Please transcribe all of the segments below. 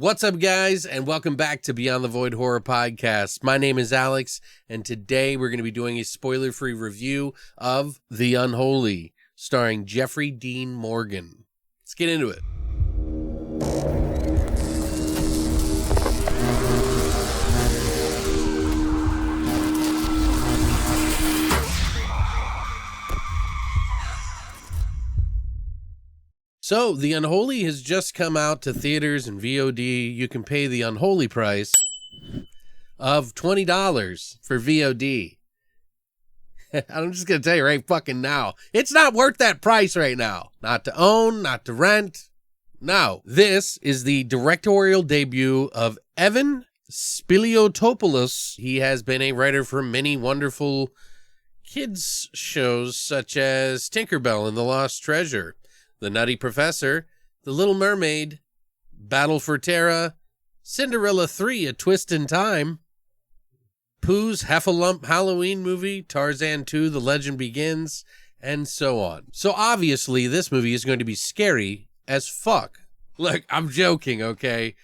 What's up, guys, and welcome back to Beyond the Void Horror Podcast. My name is Alex, and today we're going to be doing a spoiler-free review of The Unholy, starring Jeffrey Dean Morgan. Let's get into it. So, The Unholy has just come out to theaters and VOD. You can pay the unholy price of $20 for VOD. I'm just going to tell you right fucking now, it's not worth that price right now. Not to own, not to rent. No. This is the directorial debut of Evan Spiliotopoulos. He has been a writer for many wonderful kids shows such as Tinkerbell and the Lost Treasure, The Nutty Professor, The Little Mermaid, Battle for Terra, Cinderella 3, A Twist in Time, Pooh's Heffalump Halloween movie, Tarzan 2, The Legend Begins, and so on. So obviously this movie is going to be scary as fuck. Look, I'm joking, okay?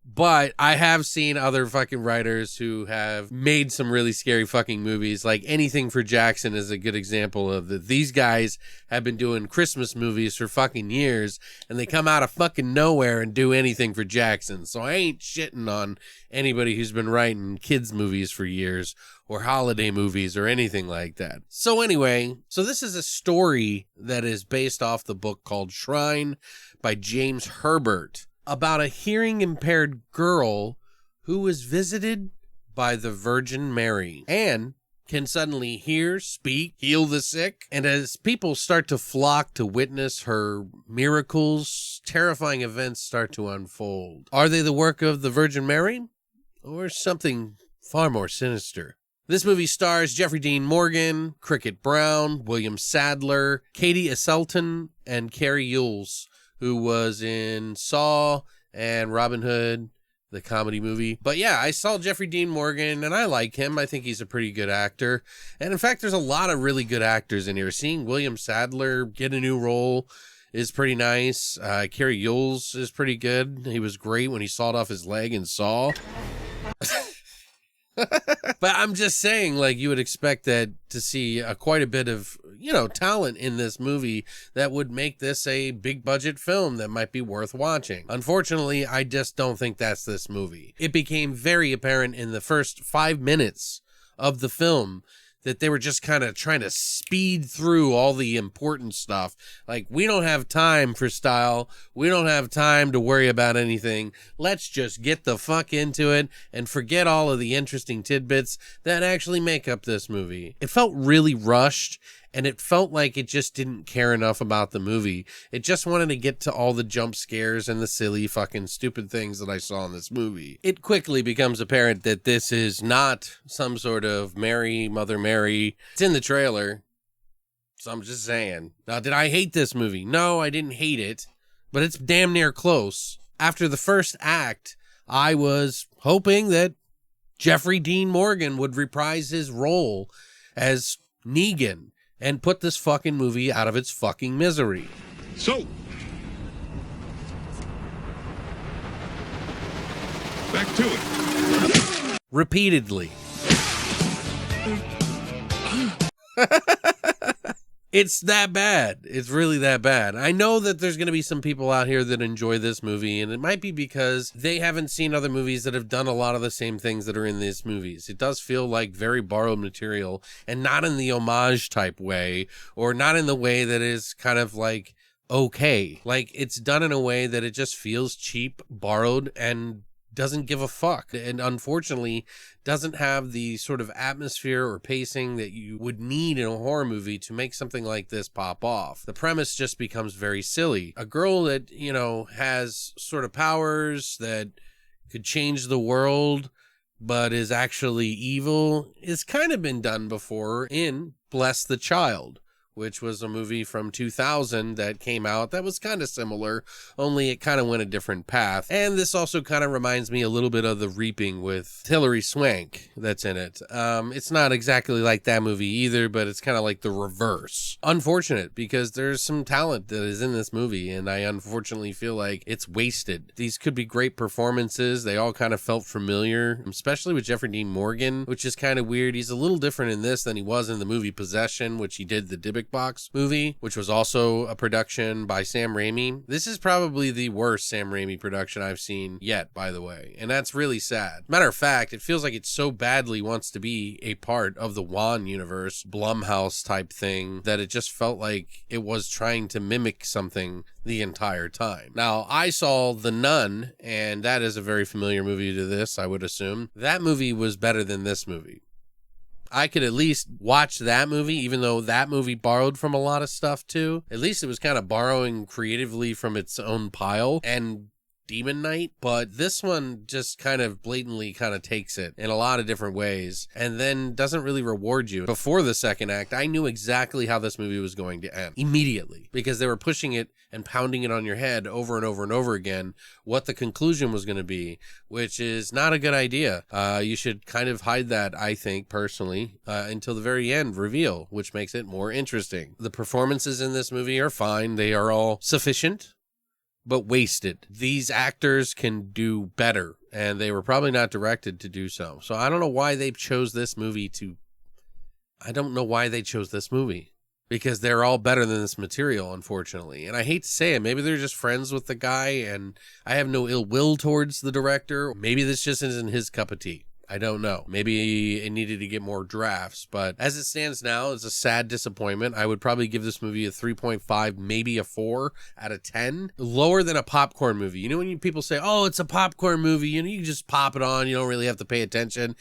But I have seen other fucking writers who have made some really scary fucking movies. Like Anything for Jackson is a good example of that. These guys have been doing Christmas movies for fucking years, and they come out of fucking nowhere and do Anything for Jackson. So I ain't shitting on anybody who's been writing kids movies for years or holiday movies or anything like that. So anyway, this is a story that is based off the book called Shrine by James Herbert, about a hearing-impaired girl who was visited by the Virgin Mary and can suddenly hear, speak, heal the sick. And as people start to flock to witness her miracles, terrifying events start to unfold. Are they the work of the Virgin Mary or something far more sinister? This movie stars Jeffrey Dean Morgan, Cricket Brown, William Sadler, Katie Aselton, and Carrie Yules, who was in Saw and Robin Hood, the comedy movie. But yeah, I saw Jeffrey Dean Morgan, and I like him. I think he's a pretty good actor. And in fact, there's a lot of really good actors in here. Seeing William Sadler get a new role is pretty nice. Carrie Yules is pretty good. He was great when he sawed off his leg in Saw. But I'm just saying, like, you would expect that to see quite a bit of, talent in this movie that would make this a big budget film that might be worth watching. Unfortunately, I just don't think that's this movie. It became very apparent in the first 5 minutes of the film that they were just kind of trying to speed through all the important stuff. Like, we don't have time for style. We don't have time to worry about anything. Let's just get the fuck into it and forget all of the interesting tidbits that actually make up this movie. It felt really rushed, and it felt like it just didn't care enough about the movie. It just wanted to get to all the jump scares and the silly fucking stupid things that I saw in this movie. It quickly becomes apparent that this is not some sort of Mother Mary. It's in the trailer, so I'm just saying. Now, did I hate this movie? No, I didn't hate it, but it's damn near close. After the first act, I was hoping that Jeffrey Dean Morgan would reprise his role as Negan and put this fucking movie out of its fucking misery. So, back to it. Repeatedly. It's that bad. It's really that bad. I know that there's going to be some people out here that enjoy this movie, and it might be because they haven't seen other movies that have done a lot of the same things that are in these movies. It does feel like very borrowed material, and not in the homage type way, or not in the way that is kind of like okay. Like, it's done in a way that it just feels cheap, borrowed, and doesn't give a fuck, and unfortunately doesn't have the sort of atmosphere or pacing that you would need in a horror movie to make something like this pop off. The premise just becomes very silly. A girl that, has sort of powers that could change the world but is actually evil is kind of been done before in Bless the Child, which was a movie from 2000 that came out that was kind of similar, only it kind of went a different path. And this also kind of reminds me a little bit of The Reaping with Hilary Swank that's in it. It's not exactly like that movie either, but it's kind of like the reverse. Unfortunate, because there's some talent that is in this movie, and I unfortunately feel like it's wasted. These could be great performances. They all kind of felt familiar, especially with Jeffrey Dean Morgan, which is kind of weird. He's a little different in this than he was in the movie Possession, which he did the Dybbuk Box movie, which was also a production by Sam Raimi. This is probably the worst Sam Raimi production I've seen yet, by the way, and that's really sad. Matter of fact, it feels like it so badly wants to be a part of the Wan universe, Blumhouse type thing, that it just felt like it was trying to mimic something the entire time. Now, I saw The Nun, and that is a very familiar movie to this, I would assume. That movie was better than this movie. I could at least watch that movie, even though that movie borrowed from a lot of stuff too. At least it was kind of borrowing creatively from its own pile and Demon Knight, but this one just kind of blatantly kind of takes it in a lot of different ways and then doesn't really reward you. Before the second act, I knew exactly how this movie was going to end immediately, because they were pushing it and pounding it on your head over and over and over again what the conclusion was going to be, which is not a good idea. You should kind of hide that, I think, personally, until the very end reveal, which makes it more interesting. The performances in this movie are fine. They are all sufficient, but wasted. These actors can do better, and they were probably not directed to do so. So I don't know why they chose this movie because they're all better than this material, unfortunately. And I hate to say it, maybe they're just friends with the guy, and I have no ill will towards the director. Maybe this just isn't his cup of tea. I don't know. Maybe it needed to get more drafts, but as it stands now, it's a sad disappointment. I would probably give this movie a 3.5, maybe a 4 out of 10. Lower than a popcorn movie. You know when people say, oh, it's a popcorn movie, you can just pop it on, you don't really have to pay attention.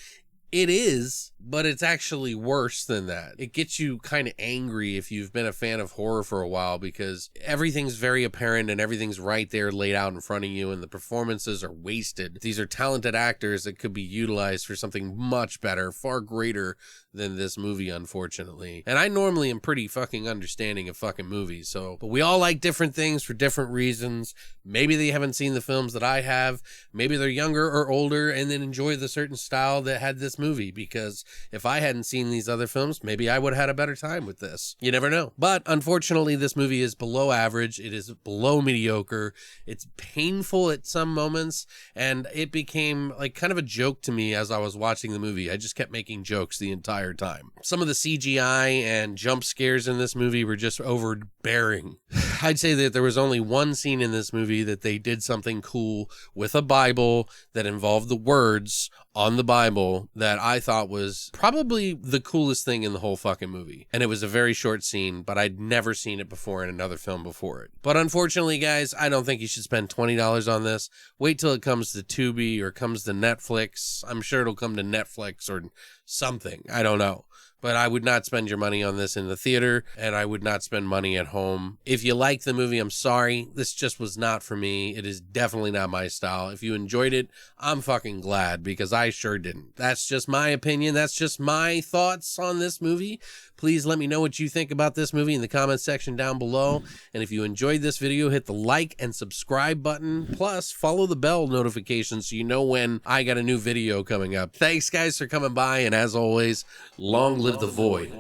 It is, but it's actually worse than that. It gets you kind of angry if you've been a fan of horror for a while, because everything's very apparent and everything's right there laid out in front of you, and the performances are wasted. These are talented actors that could be utilized for something much better, far greater than this movie, unfortunately. And I normally am pretty fucking understanding of fucking movies, but we all like different things for different reasons. Maybe they haven't seen the films that I have. Maybe they're younger or older and then enjoy the certain style that had this movie, because if I hadn't seen these other films, maybe I would have had a better time with this. You never know. But unfortunately, this movie is below average. It is below mediocre. It's painful at some moments, and it became like kind of a joke to me as I was watching the movie. I just kept making jokes the entire time. Some of the CGI and jump scares in this movie were just overbearing. I'd say that there was only one scene in this movie that they did something cool with a Bible that involved the words on the Bible that I thought was probably the coolest thing in the whole fucking movie. And it was a very short scene, but I'd never seen it before in another film before it. But unfortunately, guys, I don't think you should spend $20 on this. Wait till it comes to Tubi or comes to Netflix. I'm sure it'll come to Netflix or something. I don't know. But I would not spend your money on this in the theater, and I would not spend money at home. If you like the movie, I'm sorry. This just was not for me. It is definitely not my style. If you enjoyed it, I'm fucking glad, because I sure didn't. That's just my opinion. That's just my thoughts on this movie. Please let me know what you think about this movie in the comments section down below. And if you enjoyed this video, hit the like and subscribe button. Plus, follow the bell notification so you know when I got a new video coming up. Thanks, guys, for coming by. And as always, long live the void.